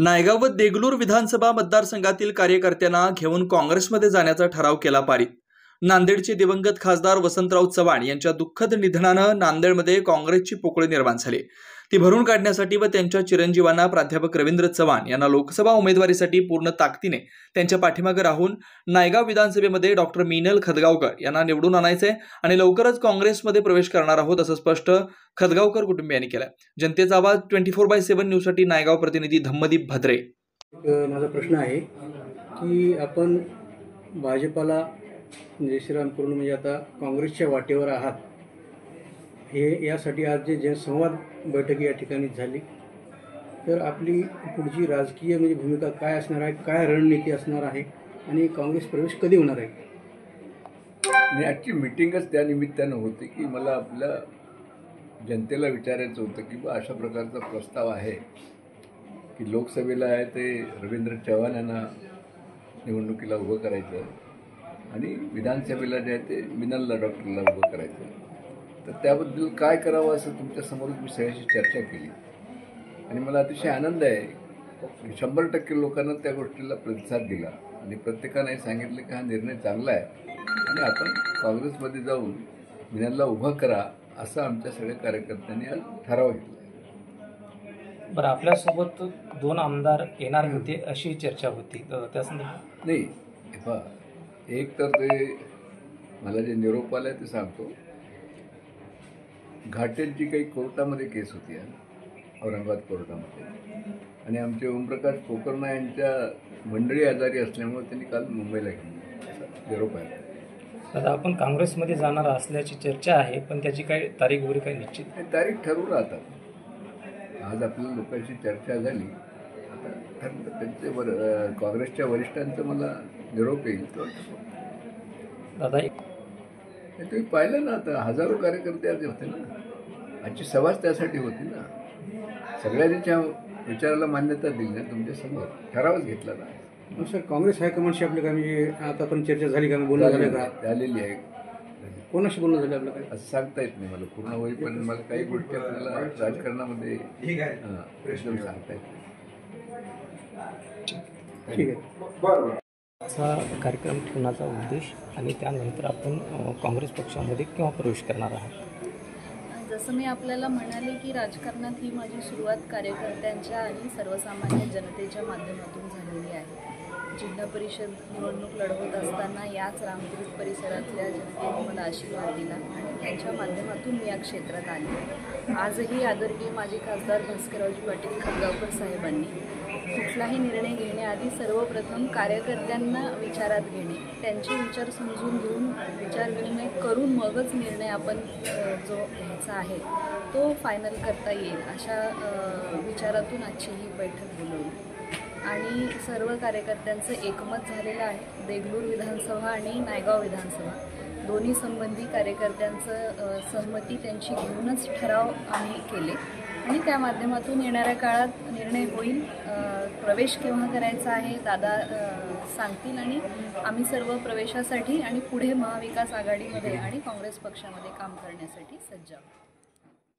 नायगाव व देगलूर विधानसभा मतदारसंघातील कार्यकर्त्यांना घेऊन काँग्रेसमध्ये जाण्याचा ठराव केला पारित। नांदेडचे दिवंगत खासदार वसंतराव चव्हाण यांच्या दुःखद निधनानं नांदेडमध्ये काँग्रेसची पोकळी निर्माण झाली। ती भरून काढण्यासाठी व त्यांच्या चिरंजीवांना प्राध्यापक रवींद्र चव्हाण यांना लोकसभा उमेदवारीसाठी पूर्ण ताकदीने त्यांच्या पाठीमागे राहून नायगाव विधानसभेमध्ये डॉक्टर मीनल खदगावकर यांना निवडून आणायचे आणि लवकरच काँग्रेसमध्ये प्रवेश करणार आहोत असं स्पष्ट खदगावकर कुटुंबियांनी केलं। जनतेचा आवाज 24/7 न्यूजसाठी नायगाव प्रतिनिधी धम्मदीप भद्रे। माझा प्रश्न आहे की आपण भाजपाला श्रीराम करून म्हणजे आता काँग्रेसच्या वाटेवर आहात, हे यासाठी आज जे संवाद बैठक या ठिकाणी झाली, तर आपली पुढची राजकीय म्हणजे भूमिका काय असणार आहे, काय रणनीती असणार आहे आणि काँग्रेस प्रवेश कधी होणार आहे? आणि आजची मीटिंगच त्या निमित्तानं होती की मला आपल्या जनतेला विचारायचं होतं की अशा प्रकारचा प्रस्ताव आहे की लोकसभेला आहे ते रवींद्र चव्हाण यांना निवडणुकीला उभं करायचं आणि विधानसभेला जे आहे ते मिनलला डॉक्टरला उभं करायचं। तर त्याबद्दल काय करावं असं तुमच्यासमोर मी सगळ्याशी चर्चा केली आणि मला अतिशय आनंद आहे की 100% लोकांना त्या गोष्टीला प्रतिसाद दिला आणि प्रत्येकाने सांगितलं की हा निर्णय चांगला आहे आणि आपण काँग्रेसमध्ये जाऊन मिनलला उभं करा असं आमच्या सगळ्या कार्यकर्त्यांनी आज ठराव घेतला। बरं, आपल्यासोबत 2 आमदार येणार होते अशी चर्चा होती, त्या संदर्भात नाही पहा, एक तर ते मला जे निरोप आला ते सांगतो, घाटेंची काही कोर्टामध्ये केस होती औरंगाबाद कोर्टामध्ये आणि आमचे ओमप्रकाश कोकर्णा यांच्या मंडळी आजारी असल्यामुळे त्यांनी काल मुंबईला घेतली निरोप आहे। आता आपण काँग्रेसमध्ये जाणार असल्याची चर्चा आहे, पण त्याची काही तारीख वगैरे काही निश्चित तारीख ठरवून राहतात। आज आपल्या लोकांची चर्चा झाली, आता त्यांचे काँग्रेसच्या वरिष्ठांचं मला निरोप येईल तो दादा। तुम्ही पाहिलं ना, आता हजारो कार्यकर्ते आज होते ना, आजची सभाच त्यासाठी होती ना, सगळ्यांच्या विचाराला मान्यता दिली ना, तुमच्या समोर ठरावच घेतला ना। सर, काँग्रेस हायकमांडशी आपलं काय म्हणजे आता पण चर्चा झाली का, बोलणं झालं का? झालेली आहे। कोणाशी बोलणं झालं आपलं काय असं सांगता येत नाही मला पूर्ण होईल, पण मला काही गोष्टी आपल्याला राजकारणामध्ये एकदम सांगता येत नाही। ठीक आहे। असा कार्यक्रम ठेवण्याचा उद्देश आणि त्यानंतर आपण काँग्रेस पक्षामध्ये केव्हा प्रवेश करणार आहात? जसं मी आपल्याला म्हणाले की राजकारणात ही माझी सुरुवात कार्यकर्त्यांच्या आणि सर्वसामान्य जनतेच्या माध्यमातून झालेली आहे। जिल्हा परिषद निवडणूक लढवत असताना याच रामतीर्थ परिसरातल्या जनतेने मला आशीर्वाद दिला आणि त्यांच्या माध्यमातून मी या क्षेत्रात आले। आजही आदरणीय माजी खासदार भास्कररावजी पाटील खदगावकर साहेबांनी कुठलाही निर्णय घेण्याआधी सर्वप्रथम कार्यकर्त्यांना विचारात घेणे, त्यांचे विचार समजून घेऊन विचारविनिमय करून मगच निर्णय आपण जो घ्यायचा आहे तो फायनल करता येईल अशा विचारातून आजची ही बैठक बोलवली आणि सर्व कार्यकर्त्यांचं एकमत झालेलं आहे। देगलूर विधानसभा आणि नायगाव विधानसभा दोन्ही संबंधी कार्यकर्त्यांचं सहमती त्यांची घेऊनच ठराव आम्ही केले आणि त्या माध्यमातून येणाऱ्या काळात निर्णय होईल। प्रवेश केव्हा करायचा आहे दादा सांगतील आणि आम्ही सर्व प्रवेशासाठी आणि पुढे महाविकास आघाडीमध्ये आणि काँग्रेस पक्षामध्ये काम करण्यासाठी सज्ज आहोत।